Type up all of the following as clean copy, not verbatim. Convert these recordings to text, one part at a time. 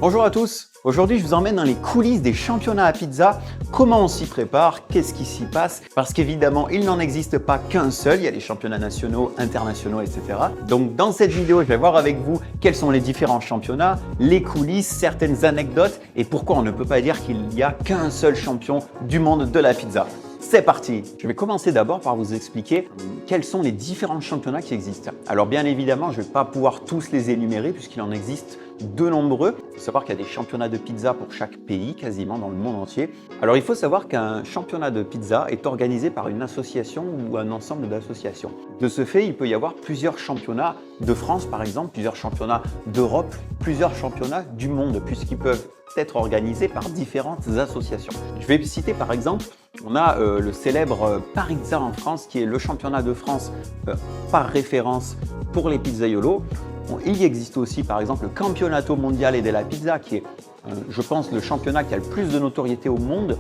Bonjour à tous, aujourd'hui je vous emmène dans les coulisses des championnats à pizza, comment on s'y prépare, qu'est-ce qui s'y passe, parce qu'évidemment il n'en existe pas qu'un seul, il y a des championnats nationaux, internationaux, etc. Donc dans cette vidéo je vais voir avec vous quels sont les différents championnats, les coulisses, certaines anecdotes et pourquoi on ne peut pas dire qu'il n'y a qu'un seul champion du monde de la pizza. C'est parti! Je vais commencer d'abord par vous expliquer quels sont les différents championnats qui existent. Alors bien évidemment, je ne vais pas pouvoir tous les énumérer puisqu'il en existe de nombreux. Il faut savoir qu'il y a des championnats de pizza pour chaque pays, quasiment dans le monde entier. Alors il faut savoir qu'un championnat de pizza est organisé par une association ou un ensemble d'associations. De ce fait, il peut y avoir plusieurs championnats de France par exemple, plusieurs championnats d'Europe, plusieurs championnats du monde puisqu'ils peuvent être organisés par différentes associations. Je vais citer par exemple, on a le célèbre Parizza en France qui est le championnat de France par référence pour les pizzaiolos. Il existe aussi par exemple le Campionato Mondiale della Pizza qui est, je pense, le championnat qui a le plus de notoriété au monde,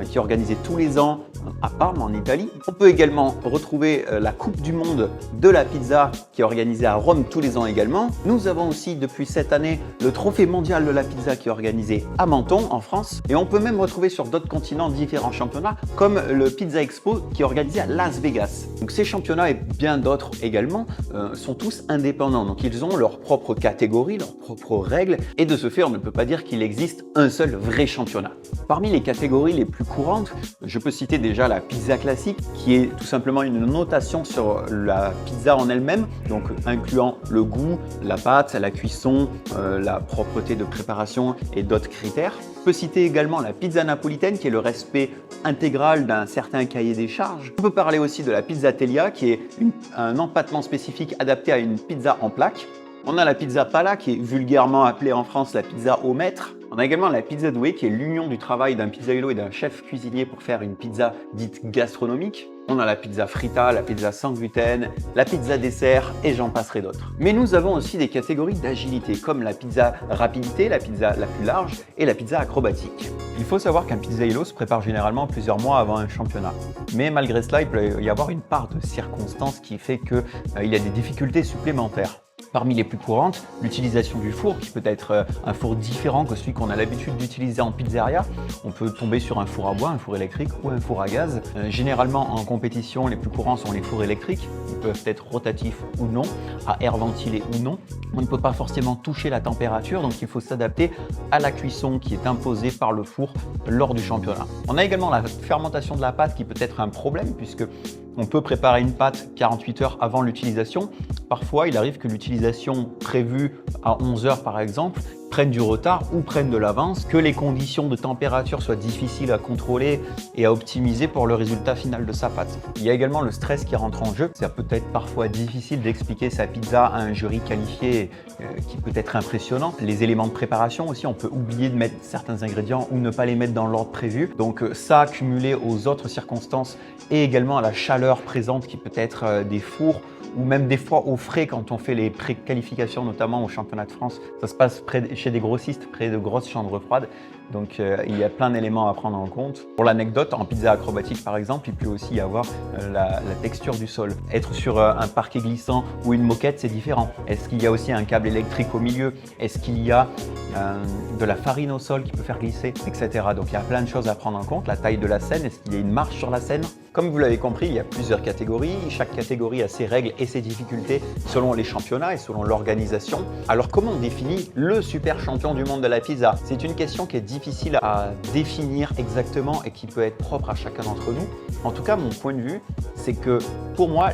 qui est organisé tous les ans à Parme en Italie. On peut également retrouver la Coupe du Monde de la pizza qui est organisée à Rome tous les ans également. Nous avons aussi depuis cette année le Trophée mondial de la pizza qui est organisé à Menton en France. Et on peut même retrouver sur d'autres continents différents championnats comme le Pizza Expo qui est organisé à Las Vegas. Donc ces championnats et bien d'autres également sont tous indépendants. Donc ils ont leur propre catégorie, leurs propres règles et de ce fait on ne peut pas dire qu'il existe un seul vrai championnat. Parmi les catégories les plus courantes, je peux citer déjà la pizza classique qui est tout simplement une notation sur la pizza en elle-même, donc incluant le goût, la pâte, la cuisson, la propreté de préparation et d'autres critères. Je peux citer également la pizza napolitaine qui est le respect intégral d'un certain cahier des charges. On peut parler aussi de la pizzatelia qui est un empattement spécifique adapté à une pizza en plaques. On a la pizza pala qui est vulgairement appelée en France la pizza au maître. On a également la pizza douée qui est l'union du travail d'un pizzaiolo et d'un chef cuisinier pour faire une pizza dite gastronomique. On a la pizza frita, la pizza sans gluten, la pizza dessert et j'en passerai d'autres. Mais nous avons aussi des catégories d'agilité comme la pizza rapidité, la pizza la plus large et la pizza acrobatique. Il faut savoir qu'un pizzaiolo se prépare généralement plusieurs mois avant un championnat. Mais malgré cela, il peut y avoir une part de circonstance qui fait qu'il y a des difficultés supplémentaires. Parmi les plus courantes, l'utilisation du four, qui peut être un four différent que celui qu'on a l'habitude d'utiliser en pizzeria. On peut tomber sur un four à bois, un four électrique ou un four à gaz. Généralement, en compétition, les plus courants sont les fours électriques. Ils peuvent être rotatifs ou non, à air ventilé ou non. On ne peut pas forcément toucher la température, donc il faut s'adapter à la cuisson qui est imposée par le four lors du championnat. On a également la fermentation de la pâte qui peut être un problème puisque on peut préparer une pâte 48 heures avant l'utilisation. Parfois, il arrive que l'utilisation prévue à 11 heures par exemple prenne du retard ou prenne de l'avance, que les conditions de température soient difficiles à contrôler et à optimiser pour le résultat final de sa pâte. Il y a également le stress qui rentre en jeu. Ça peut être parfois difficile d'expliquer sa pizza à un jury qualifié qui peut être impressionnant. Les éléments de préparation aussi, on peut oublier de mettre certains ingrédients ou ne pas les mettre dans l'ordre prévu. Donc ça, cumulé aux autres circonstances et également à la chaleur présente qui peut être des fours ou même des fois au frais quand on fait les pré-qualifications, notamment au championnat de France. Ça se passe chez des grossistes, près de grosses chambres froides. Donc il y a plein d'éléments à prendre en compte. Pour l'anecdote, en pizza acrobatique par exemple, il peut aussi y avoir la texture du sol. Être sur un parquet glissant ou une moquette, c'est différent. Est-ce qu'il y a aussi un câble électrique au milieu? Est-ce qu'il y a de la farine au sol qui peut faire glisser, etc. Donc il y a plein de choses à prendre en compte. La taille de la scène, est-ce qu'il y a une marche sur la scène? Comme vous l'avez compris, il y a plusieurs catégories. Chaque catégorie a ses règles et ses difficultés selon les championnats et selon l'organisation. Alors comment on définit le super champion du monde de la pizza? C'est une question qui est difficile à définir exactement et qui peut être propre à chacun d'entre nous. En tout cas, mon point de vue, c'est que pour moi,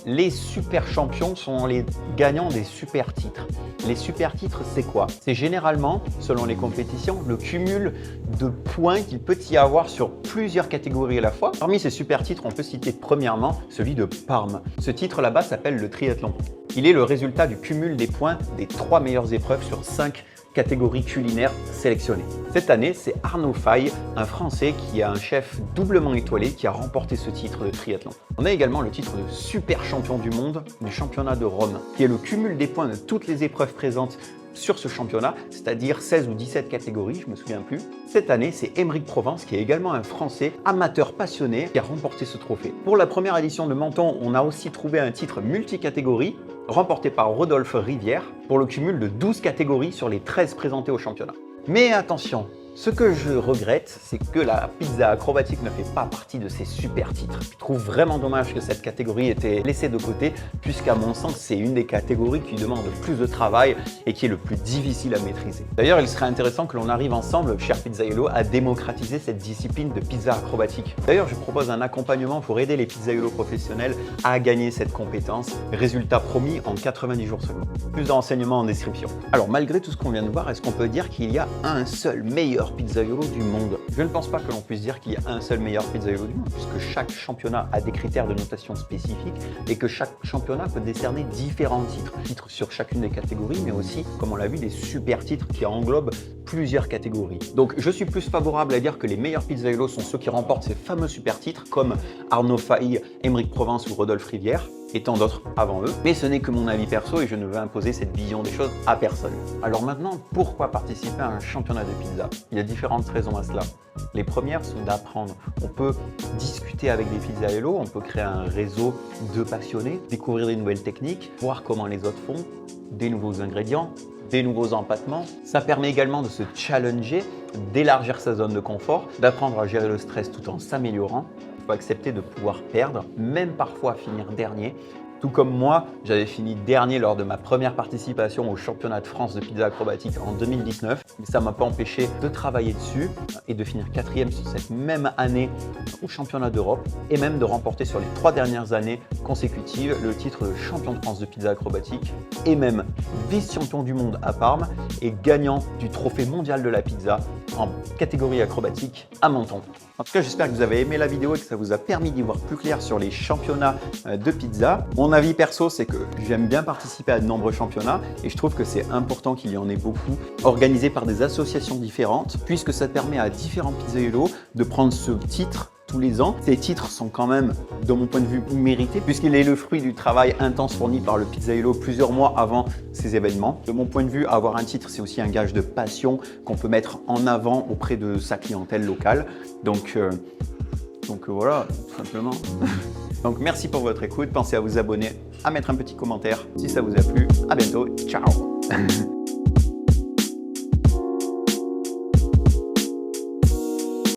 les super champions sont les gagnants des super titres. Les super titres, c'est quoi? C'est généralement, selon les compétitions, le cumul de points qu'il peut y avoir sur plusieurs catégories à la fois. Parmi ces super titres, on peut citer premièrement celui de Parme. Ce titre là-bas s'appelle le triathlon. Il est le résultat du cumul des points des 3 meilleures épreuves sur 5 catégories culinaires sélectionnées. Cette année, c'est Arnaud Faye, un Français qui a un chef doublement étoilé qui a remporté ce titre de triathlon. On a également le titre de super champion du monde du championnat de Rome, qui est le cumul des points de toutes les épreuves présentes sur ce championnat, c'est-à-dire 16 ou 17 catégories, je ne me souviens plus. Cette année, c'est Émeric Provence, qui est également un Français amateur passionné, qui a remporté ce trophée. Pour la première édition de Menton, on a aussi trouvé un titre multicatégorie, remporté par Rodolphe Rivière pour le cumul de 12 catégories sur les 13 présentées au championnat. Mais attention, ce que je regrette, c'est que la pizza acrobatique ne fait pas partie de ces super titres. Je trouve vraiment dommage que cette catégorie ait été laissée de côté, puisqu'à mon sens, c'est une des catégories qui demande le plus de travail et qui est le plus difficile à maîtriser. D'ailleurs, il serait intéressant que l'on arrive ensemble, cher Pizzaiolo, à démocratiser cette discipline de pizza acrobatique. D'ailleurs, je propose un accompagnement pour aider les pizzaiolos professionnels à gagner cette compétence. Résultat promis en 90 jours seulement. Plus de renseignements en description. Alors, malgré tout ce qu'on vient de voir, est-ce qu'on peut dire qu'il y a un seul meilleur pizzaiolo du monde? Je ne pense pas que l'on puisse dire qu'il y a un seul meilleur pizzaiolo du monde, puisque chaque championnat a des critères de notation spécifiques et que chaque championnat peut décerner différents titres sur chacune des catégories, mais aussi, comme on l'a vu, des super titres qui englobent plusieurs catégories. Donc je suis plus favorable à dire que les meilleurs pizzaiolos sont ceux qui remportent ces fameux super titres comme Arnaud Faille, Aymeric Provence ou Rodolphe Rivière, et tant d'autres avant eux. Mais ce n'est que mon avis perso et je ne veux imposer cette vision des choses à personne. Alors maintenant, pourquoi participer à un championnat de pizza? Il y a différentes raisons à cela. Les premières sont d'apprendre. On peut discuter avec des pizzaiolos, on peut créer un réseau de passionnés, découvrir des nouvelles techniques, voir comment les autres font, des nouveaux ingrédients, des nouveaux empattements. Ça permet également de se challenger, d'élargir sa zone de confort, d'apprendre à gérer le stress tout en s'améliorant. Il faut accepter de pouvoir perdre, même parfois finir dernier. Tout comme moi, j'avais fini dernier lors de ma première participation au championnat de France de pizza acrobatique en 2019. Mais ça ne m'a pas empêché de travailler dessus et de finir 4e sur cette même année au championnat d'Europe et même de remporter sur les 3 dernières années consécutives le titre de champion de France de pizza acrobatique et même vice-champion du monde à Parme et gagnant du trophée mondial de la pizza en catégorie acrobatique à Menton. En tout cas, j'espère que vous avez aimé la vidéo et que ça vous a permis d'y voir plus clair sur les championnats de pizza. Mon avis perso, c'est que j'aime bien participer à de nombreux championnats et je trouve que c'est important qu'il y en ait beaucoup organisés par des associations différentes puisque ça permet à différents pizzaiolos de prendre ce titre tous les ans. Ces titres sont quand même, de mon point de vue, mérités puisqu'il est le fruit du travail intense fourni par le pizzaiolo plusieurs mois avant ces événements. De mon point de vue, avoir un titre, c'est aussi un gage de passion qu'on peut mettre en avant auprès de sa clientèle locale. Donc voilà, tout simplement. Donc merci pour votre écoute. Pensez à vous abonner, à mettre un petit commentaire si ça vous a plu. À bientôt. Ciao.